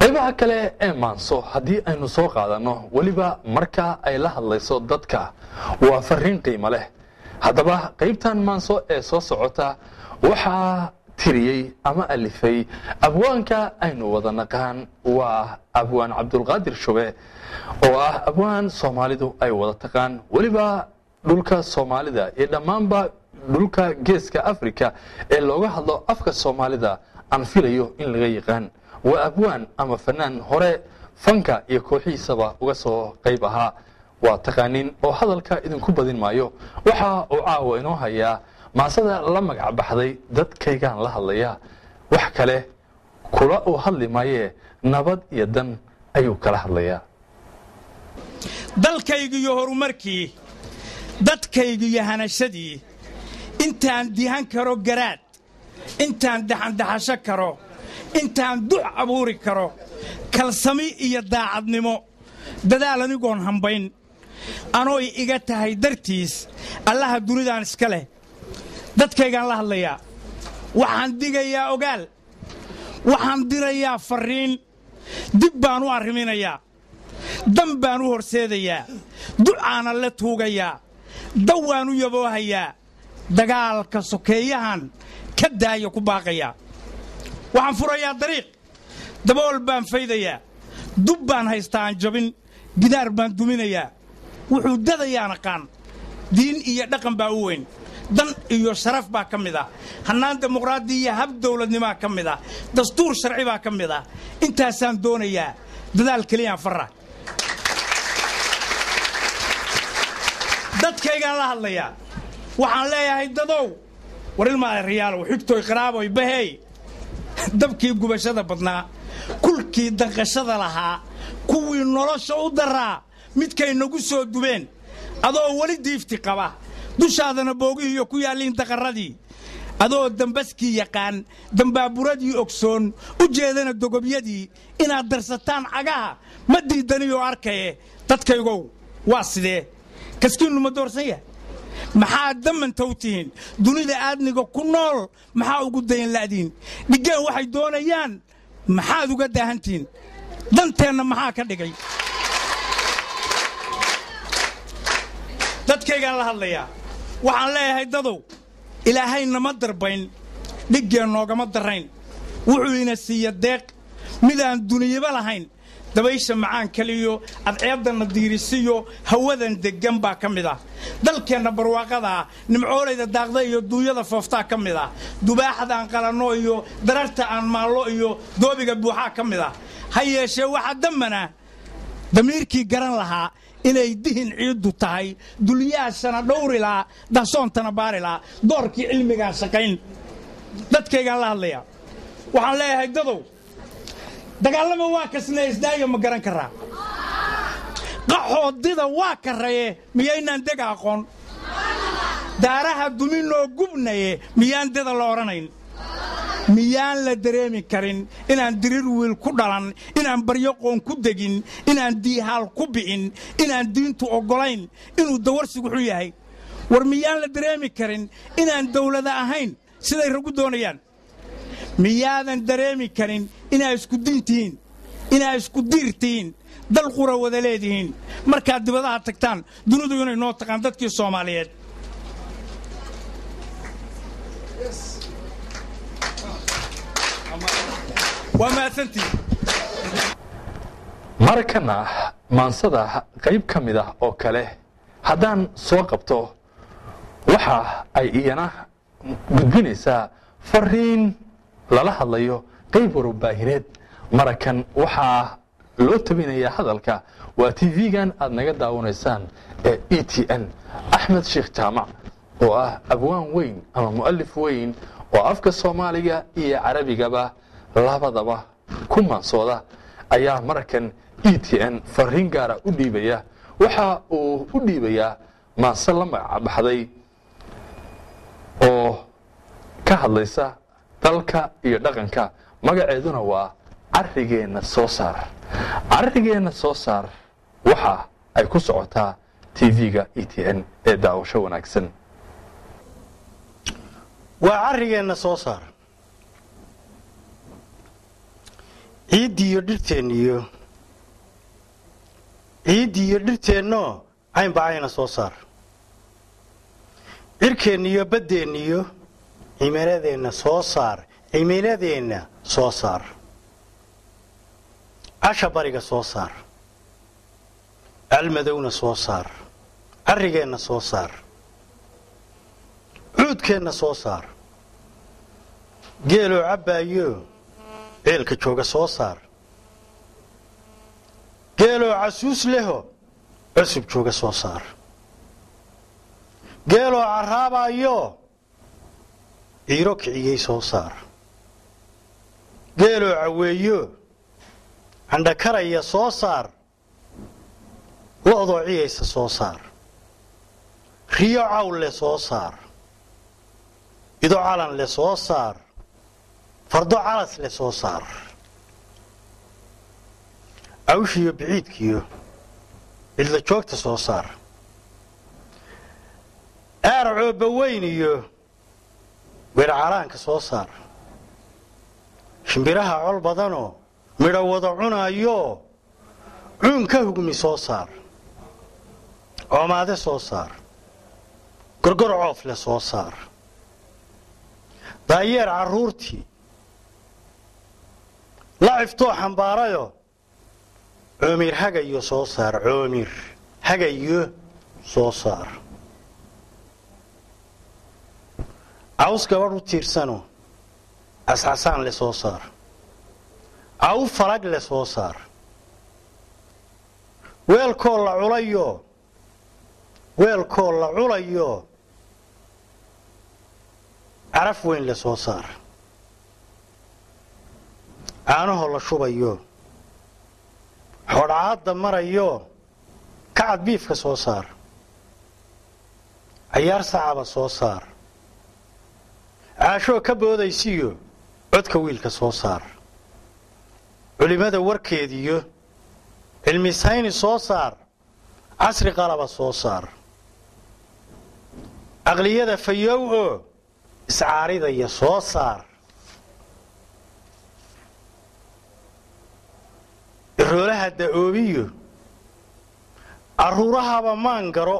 qaybaha kale ee maanso haddii aynu soo qaadano waliba marka ay la hadlayso dadka waa fariin qiimo leh haddaba qaybtan maanso ee soo socota waxaa tiriyey ama alifay abwaanka aynu wada naqaan waa abwaan cabdulqaadir shube oo ah abwaan Soomaalidu ay wada taqaan waliba dhulka Soomaalida iyo dhammaanba dhulka geeska Afrika ee looga hadlo afka Soomaalida aan filayo in laga yaqaan waa abwaan ama fanaan hore fanka iyo kooxiisaba uga soo qayb ahaa waa taqaanin oo hadalka idinku badin maayo waxa uu caawa inoo hayaa maasada la magac baxday dadkaygaan la hadlaya wax kale kula uu hadli maaye nabad iyo dan ayuu kala hadlayaa dalkaygu iyo horumarkii dadkaygu iyo hanashadii intaan dihan karo garaad intaan daxandaxasho karo intaan duc abuuri karo kalsami iyo daacadnimo dadaal anigoon hambayn anooy iga tahay dartiis allaha dunidaan iska leh dadkaygaan la hadlayaa waxaan digayaa ogaal waxaan dirayaa fariin dib baan u arriminayaa dan baan u horseedayaa ducaana la tuugayaa dawaan u yaboohayaa dagaalka sokeeyahan ka daaya ku baaqayaa waxaan furayaa dariiq dabool baan faydayaa dub baan haystaa aan jabin gidaar baan duminayaa wuxuu dadayaan aqaan diin iyo dhaqan baa u weyn dan iyo sharaf baa ka mid ah hannaan dimuqraadi iyo hab dawladnimaa ka mid ah dastuur sharci baa ka mid ah intaasaan doonayaa dadaal keliyaan farra dadkaygaan la hadlayaa waxaan leeyahay dadow war ilmaa riyaalow xigtooy qaraaboy bahey dabkii gubashada badnaa kulkii danqashada lahaa kuwii nolosha u daraa midkay nagu soo dubeen adoo weli diifti qaba dushaadana boogihiiyo ku yaalliin daqarradii adoo dambaskii yaqaan dambaaburadii ogsoon u jeedana dogobyadii inaad darsataan cagaha ma diidaniyoo arkaye dadkaygow waa sidee kaskiinnu ma doorsan yahay maxaad damantow tihiin dunida aadniga ku nool maxaa ugu dayan la'diin dhigeen waxay doonayaan maxaad uga daahantihiin danteenna maxaa ka dhigay dadkaygaan la hadlayaa waxaan leeyahay dadow ilaahay nama darbayn dhiggeen noogama darrayn wuxuu ina siiya deeq midaan duniyaba lahayn dabaysha macaan kaliyo adceebdanna diirisiyo hawadan deggan baa ka mid ah dalkeenna barwaaqadaa nimcoolayda daaqda iyo duunyada fooftaa ka mid ah dubaaxadaan qalanno iyo dararta aan maallo iyo doobiga buuxaa ka mid ah ha yeeshee waxaa dambana damiirkii garan lahaa inay dihin ciiddu tahay dulyaashana dhowrilaa dahsoontana baarilaa doorkii cilmigaan shaqayn dadkaygaan la hadlayaa waxaan leeyahay dadow dagaalama waa kasnaysdaayo ma garan karaa qaxoodida waa karraye miyaynaan dega aqoon daaraha duminoo gubnaye miyaan deda la odhanayn miyaan la dareemi karin inaan dirir wiil ku dhalan inaan baryo qoon ku degin inaan diihaal ku bi'in inaan diintu oggolayn inuu dawarsigu xun yahay war miyaan la dareemi karin inaan dawlada ahayn siday ragu doonayaan miyaadan dareemi karin inaa isku diin tihiin inaa isku diir tihiin dal qura wada leedihiin markaad dibadaha tagtaan dunidu inay noo taqaan dadkii Soomaaliyeed waa maasantii markana maansada qayb ka mid ah oo kale haddaan soo qabto waxa ay iyana gudbinaysaa fariin lala hadlayo qayb warbaahineed marakan waxaa loo tabinayaa hadalka waa TV-gan aad naga daawanaysaan ee ETN Axmed Sheekh Jaamac oo ah abwaan weyn ama mu'allif weyn oo afka Soomaaliga iyo Carabigaba labadaba ku maansooda ayaa marakan ETN fariin gaara u dhiibaya waxa uu u dhiibayaa maanso la magac baxday oo ka hadlaysa dalka iyo dhaqanka magaceeduna waa Arrigeena soo saar Arrigeena soo saar waxa ay ku socotaa TV-ga ETN ee daawasho wanaagsan waa Arrigeena soo saar ciidiyo dhirteeniyo ciidiyo dhirteenno cayn baayna soo saar cirkeeniyo badeeniyo cimiladeena soo saar cimiladeena soo saar asha bariga soo saar almadowna soo saar arrigeena soo saar cuudkeena soo saar geelo cabaayo eelka jooga soo saar geelo casuus leho cusub jooga soo saar geelo caraabayo ciiro kiciyey soo saar geelo caweeyo candhakaraya soo saar lo'doo ciyaysa soo saar riyo cawl le soo saar ido calan le soo saar fardo calas le soo saar awshiyo biciidkiyo cidla joogta soo saar aar cooba weyn iyo weercaraanka soo saar shimbiraha col badanoo midho wada cunayo cuun ka hugmi soo saar coomaade soo saar gorgor coof le soo saar daayeer carruurtii la ciftoo xambaarayo coomir hagayo soo saar coomir hagayo soo saar caws gabadh u tiirsano cascasaan le soo saar caw falag le soo saar weelkoo la culayo caraf weyn le soo saar caanahoo la shubayo xodhaadda marayo kacad biifka soo saar cayaar sacaba soo saar caashoo ka boodaysiyo codka wiilka soo saar culimada warkeediyo cilmi sayni soo saar casri qalaba soo saar aqliyada fayow oo iscaaridaya soo saar iroolaha da'oobiyo arruurahaba maan garo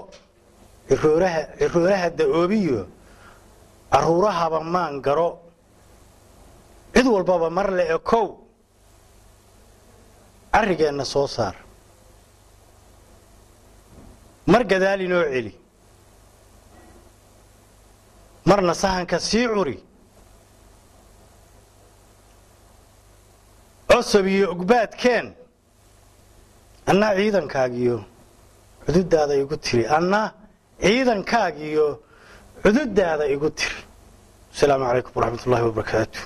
iroolaha da'oobiyo arruurahaba maan garo cid walbaba mar le ekow arrigeenna soo saar mar gadaal inoo celi marna sahanka sii curi cosab iyo ogbaadkeen anna ciidankaagiyo cududaada igu tiri anna ciidankaagiyo cududaada igu tiri asalaamu calaykum waraxmatullaahi wabarakaatu